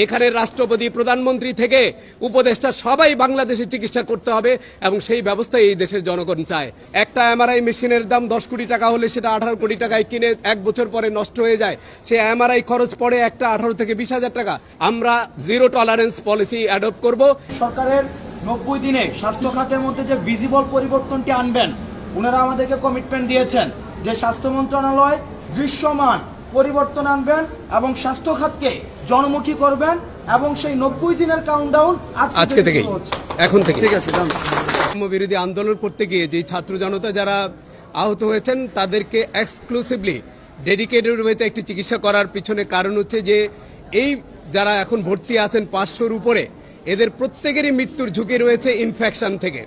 এখানে রাষ্ট্রপতি, প্রধানমন্ত্রী থেকে উপদেষ্টা সবাই বাংলাদেশে চিকিৎসা করতে হবে এবং সেই ব্যবস্থায় এই দেশের জনগণ চায়। একটা এমআরআই মেশিনের দাম 10 কোটি টাকা হলে সেটা 18 কোটি টাকায় কিনে 1 বছর পরে নষ্ট হয়ে যায়। সে এমআরআই খরচ পড়ে একটা 18 থেকে 20,000 টাকা। আমরা জিরো টলারেন্স পলিসি অ্যাডপ্ট করব। সরকারের 90 দিনে স্বাস্থ্য খাতের মধ্যে যে ভিজিবল পরিবর্তনটি আনবেন, ওনারা আমাদেরকে কমিটমেন্ট দিয়েছেন যে স্বাস্থ্য মন্ত্রণালয় দৃশ্যমান পরিবর্তন আনবেন এবং স্বাস্থ্য খাতকে জনমুখী করবেন এবং সেই 90 দিনের কাউন্টডাউন আজকে থেকেই, এখন থেকে। ঠিক আছে। বিরোধী আন্দোলন করতে গিয়ে যে ছাত্র জনতা যারা আহত হয়েছেন তাদেরকে এক্সক্লুসিভলি ডেডিকেটেড ওয়েতে একটি চিকিৎসা করার পিছনে কারণ হচ্ছে যে এই যারা এখন ভর্তি আছেন 500-র উপরে, এদের প্রত্যেকেরই মৃত্যুর ঝুঁকি রয়েছে ইনফেকশন থেকে।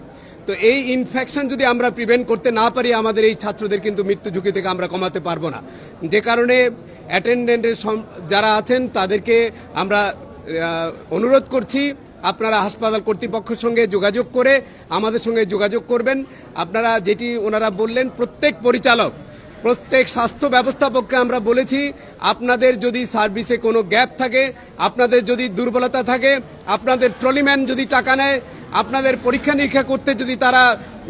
তো এই ইনফেকশন যদি আমরা প্রিভেন্ট করতে না পারি, আমাদের এই ছাত্রদের কিন্তু মৃত্যু ঝুঁকি থেকে আমরা কমাতে পারবো না। যে কারণে অ্যাটেন্ডেন্টের যারা আছেন তাদেরকে আমরা অনুরোধ করছি, আপনারা হাসপাতাল কর্তৃপক্ষের সঙ্গে যোগাযোগ করে আমাদের সঙ্গে যোগাযোগ করবেন। আপনারা যেটি ওনারা বললেন, প্রত্যেক পরিচালক, প্রত্যেক স্বাস্থ্য ব্যবস্থাপককে আমরা বলেছি, আপনাদের যদি সার্ভিসে কোনো গ্যাপ থাকে, আপনাদের যদি দুর্বলতা থাকে, আপনাদের ট্রলিম্যান যদি টাকা নেয়, আপনাদের পরীক্ষা নিরীক্ষা করতে যদি তারা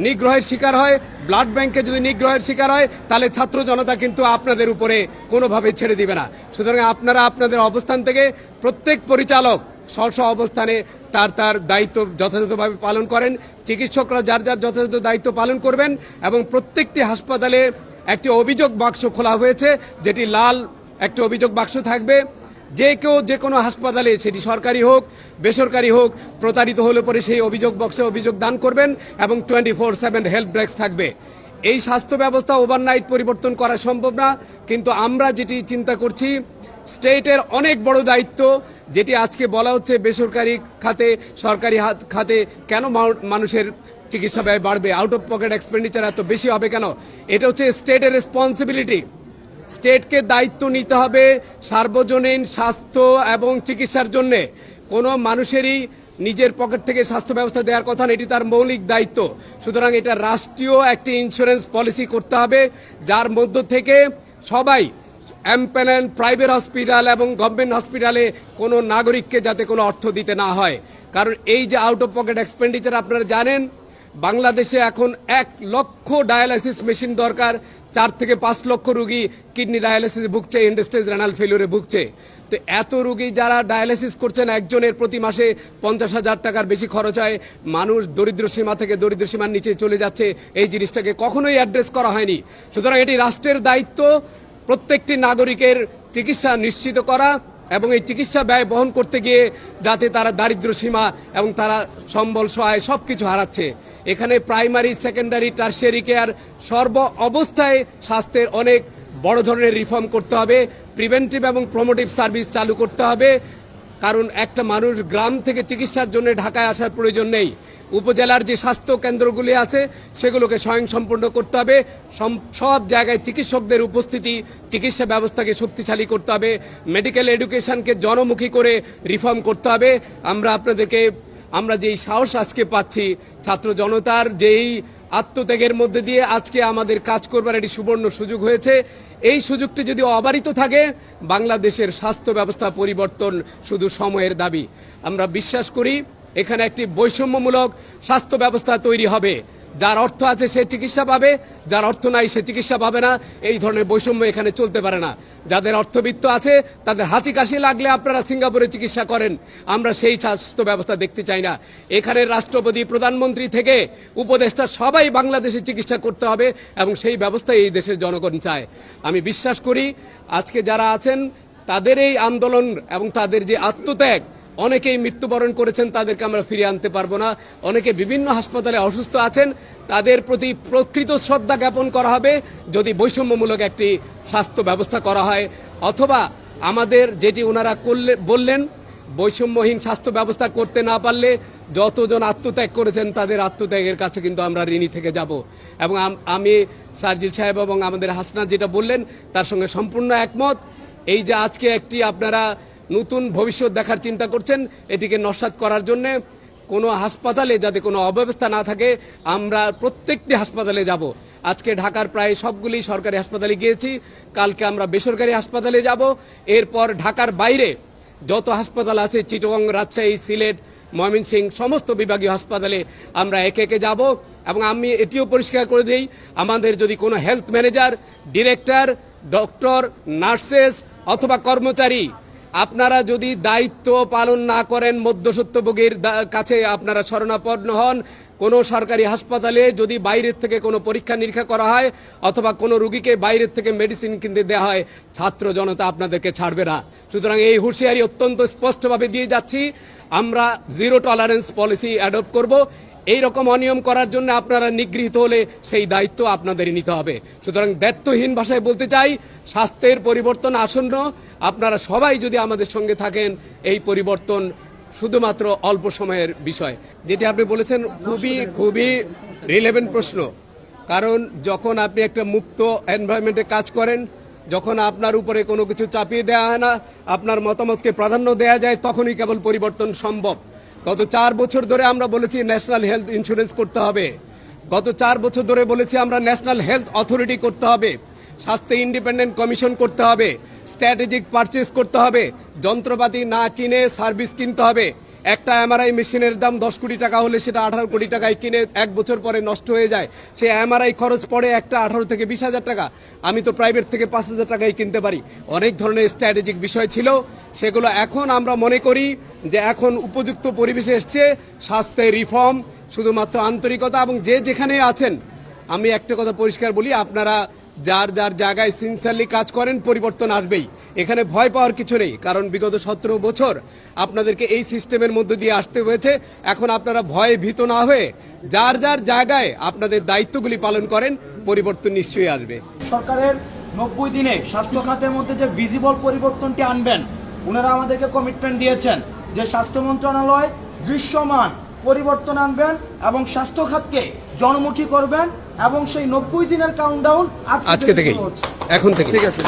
নিগ্রহের শিকার হয়, ব্লাড ব্যাংকে যদি নিগ্রহের শিকার হয়, তাহলে ছাত্র জনতা কিন্তু আপনাদের উপরে কোনোভাবে ছেড়ে দিবে না। সুতরাং আপনারা আপনাদের অবস্থান থেকে প্রত্যেক পরিচালক স্ব অবস্থানে তার দায়িত্ব যথাযথভাবে পালন করেন। চিকিৎসকরা যার যার যথাযথ দায়িত্ব পালন করবেন এবং প্রত্যেকটি হাসপাতালে একটি অভিযোগ বাক্স খোলা হয়েছে, যেটি লাল একটি অভিযোগ বাক্স থাকবে। যে কেউ যে কোনো হাসপাতালে, সেটি সরকারি হোক বেসরকারি হোক, প্রতারিত হলে পরে সেই অভিযোগ বক্সে অভিযোগ দান করবেন এবং 24/7 হেল্প ডেস্ক থাকবে। এই স্বাস্থ্য ব্যবস্থা ওভারনাইট পরিবর্তন করা সম্ভব না, কিন্তু আমরা যেটি চিন্তা করছি, স্টেটের অনেক বড় দায়িত্ব, যেটি আজকে বলা হচ্ছে বেসরকারি খাতে সরকারি খাতে কেন মানুষের চিকিৎসা ব্যয় বাড়বে, আউট অফ পকেট এক্সপেন্ডিচার এত বেশি হবে কেন? এটা হচ্ছে স্টেটের রেসপন্সিবিলিটি। স্টেটকে দায়িত্ব নিতে হবে সার্বজনীন স্বাস্থ্য এবং চিকিৎসার জন্যে। কোনো মানুষেরই নিজের পকেট থেকে স্বাস্থ্য ব্যবস্থা দেওয়ার কথা না, এটি তার মৌলিক দায়িত্ব। সুতরাং এটা রাষ্ট্রীয় একটি ইন্স্যুরেন্স পলিসি করতে হবে, যার মধ্য থেকে সবাই এমপ্যানেল প্রাইভেট হসপিটাল এবং গভর্নমেন্ট হসপিটালে কোনো নাগরিককে যাতে কোনো অর্থ দিতে না হয়। কারণ এই যে আউট অফ পকেট এক্সপেন্ডিচার, আপনারা জানেন বাংলাদেশে এখন 1 লক্ষ ডায়ালাইসিস মেশিন দরকার। 4 থেকে 5 লক্ষ রুগী কিডনি ডায়ালাইসিসে ভুগছে, এন্ড স্টেজ রেনাল ফেলিওরে ভুগছে। তো এত রুগী যারা ডায়ালাইসিস করছেন, একজনের প্রতি মাসে 50,000 টাকার বেশি খরচ হয়। মানুষ দরিদ্র সীমা থেকে দরিদ্র সীমার নিচে চলে যাচ্ছে, এই জিনিসটাকে কখনোই অ্যাড্রেস করা হয়নি। সুতরাং এটি রাষ্ট্রের দায়িত্ব প্রত্যেকটি নাগরিকের চিকিৎসা নিশ্চিত করা এবং এই চিকিৎসা ব্যয় বহন করতে গিয়ে যাতে তারা দারিদ্র সীমা এবং তারা সম্বল সহায় সব কিছু হারাচ্ছে। এখানে প্রাইমারি, সেকেন্ডারি, টার্সিয়ারি কেয়ার সর্ব অবস্থায় স্বাস্থ্যের অনেক বড় ধরনের রিফর্ম করতে হবে। প্রিভেন্টিভ এবং প্রমোটিভ সার্ভিস চালু করতে হবে, কারণ একটা মানুষ গ্রাম থেকে চিকিৎসার জন্য ঢাকায় আসার প্রয়োজন নেই। উপজেলার যে স্বাস্থ্য কেন্দ্রগুলি আছে সেগুলোকে স্বয়ংসম্পূর্ণ করতে হবে। সব জায়গায় চিকিৎসকদের উপস্থিতি, চিকিৎসা ব্যবস্থাকে শক্তিশালী করতে হবে। মেডিকেল এডুকেশনকে জনমুখী করে রিফর্ম করতে হবে। আমরা যেই সাহস আজকে পাচ্ছি, ছাত্র জনতার যেই আত্মত্যাগের মধ্যে দিয়ে আজকে আমাদের কাজ করবার একটি সুবর্ণ সুযোগ হয়েছে। এই সুযোগটি যদি অবারিত থাকে, বাংলাদেশের স্বাস্থ্য ব্যবস্থা পরিবর্তন শুধু সময়ের দাবি। আমরা বিশ্বাস করি এখানে একটি বৈষম্যমূলক স্বাস্থ্য ব্যবস্থা তৈরি হবে। যার অর্থ আছে সে চিকিৎসা পাবে, যার অর্থ নাই সে চিকিৎসা পাবে না। এই ধরনের বৈষম্য এখানে চলতে পারে না। যাদের অর্থবিত্ত আছে তাদের হাঁচি কাশি লাগলে আপনারা সিঙ্গাপুরে চিকিৎসা করেন, আমরা সেই স্বাস্থ্য ব্যবস্থা দেখতে চাই না। এখানে রাষ্ট্রপতি, প্রধানমন্ত্রী থেকে উপদেষ্টা সবাই বাংলাদেশে চিকিৎসা করতে হবে এবং সেই ব্যবস্থায় এই দেশের জনগণ চায়। আমি বিশ্বাস করি আজকে যারা আছেন তাদের এই আন্দোলন এবং তাদের যে আত্মত্যাগ, অনেকেই মৃত্যুবরণ করেছেন, তাদেরকে আমরা ফিরিয়ে আনতে পারবো না। অনেকে বিভিন্ন হাসপাতালে অসুস্থ আছেন, তাদের প্রতি প্রকৃত শ্রদ্ধা জ্ঞাপন করা হবে যদি বৈষম্যমূলক একটি স্বাস্থ্য ব্যবস্থা করা হয়, অথবা আমাদের যেটি ওনারা বললেন, বৈষম্যহীন স্বাস্থ্য ব্যবস্থা করতে না পারলে যতজন আত্মত্যাগ করেছেন তাদের আত্মত্যাগের কাছে কিন্তু আমরা ঋণী থেকে যাব। এবং আমি সার্জিল সাহেব এবং আমাদের হাসনাত যেটা বললেন তার সঙ্গে সম্পূর্ণ একমত। এই যে আজকে একটি আপনারা নতুন ভবিষ্যৎ দেখার চিন্তা করছেন, এটিকে নস্যাৎ করার জন্য কোনো হাসপাতালে যাতে কোনো অব্যবস্থা না থাকে, আমরা প্রত্যেকটি হাসপাতালে যাব। আজকে ঢাকার প্রায় সবগুলি সরকারি হাসপাতালে গিয়েছি, কালকে আমরা বেসরকারি হাসপাতালে যাব। এরপর ঢাকার বাইরে যত হাসপাতাল আছে চিটাগং, রাজশাহী, সিলেট, ময়মনসিংহ সমস্ত বিভাগীয় হাসপাতালে আমরা একে একে যাব এবং আমি এটিও পরিষ্কার করে দিই, আমাদের যদি কোনো health manager, director, doctor, nurses অথবা কর্মচারী আপনারা যদি দায়িত্ব পালন না করেন, মধ্যস্বত্বভোগীর কাছে আপনারা শরণাপন্ন হন, কোনো সরকারি হাসপাতালে যদি বাইরের থেকে কোনো পরীক্ষা নিরীক্ষা করা হয় অথবা কোনো রুগীকে বাইরের থেকে মেডিসিন কিনতে দেওয়া হয়, ছাত্র জনতা আপনাদেরকে ছাড়বে না। সুতরাং এই হুঁশিয়ারি অত্যন্ত স্পষ্টভাবে দিয়ে যাচ্ছি, আমরা জিরো টলারেন্স পলিসি অ্যাডপ্ট করব। এই রকম অনিয়ম করার জন্য আপনারা নিগৃহীত হলে সেই দায়িত্ব আপনাদেরই নিতে হবে। সুতরাং দায়িত্বহীন ভাষায় বলতে চাই, স্বাস্থ্যের পরিবর্তন আসন্ন, আপনারা সবাই যদি আমাদের সঙ্গে থাকেন, এই পরিবর্তন শুধুমাত্র অল্প সময়ের বিষয়। যেটি আপনি বলেছেন খুবই রিলেভেন্ট প্রশ্ন, কারণ যখন আপনি একটা মুক্ত এনভায়রনমেন্টে কাজ করেন, যখন আপনার উপরে কোনো কিছু চাপিয়ে দেওয়া হয় না, আপনার মতামতকে প্রাধান্য দেওয়া যায়, তখনই কেবল পরিবর্তন সম্ভব। গত 4 বছর ধরে আমরা বলেছি ন্যাশনাল হেলথ ইন্স্যুরেন্স করতে হবে, গত 4 বছর ধরে বলেছি আমরা ন্যাশনাল হেলথ অথরিটি করতে হবে, স্বাস্থ্য ইন্ডিপেন্ডেন্ট কমিশন করতে হবে, স্ট্র্যাটেজিক পারচেজ করতে হবে, যন্ত্রপাতি না কিনে সার্ভিস কিনতে হবে। একটা এমআরআই মেশিনের দাম 10 কোটি টাকা হলে সেটা 18 কোটি টাকায় কিনে 1 বছর পরে নষ্ট হয়ে যায়। সে এমআরআই খরচ পড়ে একটা 18 থেকে 20,000 টাকা, আমি তো প্রাইভেট থেকে 5,000 টাকায় কিনতে পারি। অনেক ধরনের স্ট্র্যাটেজিক বিষয় ছিল, সেগুলো এখন আমরা মনে করি যে এখন উপযুক্ত পরিবেশে এসছে। স্বাস্থ্যের রিফর্ম শুধুমাত্র আন্তরিকতা, এবং যে যেখানে আছেন আমি একটা কথা পরিষ্কার বলি, আপনারা যার যার জায়গায় সিনসিয়ারলি কাজ করেন, পরিবর্তন আসবেই। এখানে ভয় পাওয়ার কিছু নেই, কারণ বিগত 17 বছর আপনাদেরকে এই সিস্টেমের মধ্য দিয়ে আসতে হয়েছে। এখন আপনারা ভয়ে ভীত না হয়ে যার যার জায়গায় আপনাদের দায়িত্বগুলি পালন করেন, পরিবর্তন নিশ্চয়ই আসবে। সরকারের 90 দিনে স্বাস্থ্য খাতের মধ্যে যে ভিজিবল পরিবর্তনটি আনবেন, ওনারা আমাদেরকে কমিটমেন্ট দিয়েছেন যে স্বাস্থ্য মন্ত্রণালয় দৃশ্যমান পরিবর্তন আনবেন এবং স্বাস্থ্য খাতকে জনমুখী করবেন, এবং সেই 90 দিনের কাউন্টডাউন আজকে থেকে, এখন থেকে। ঠিক আছে।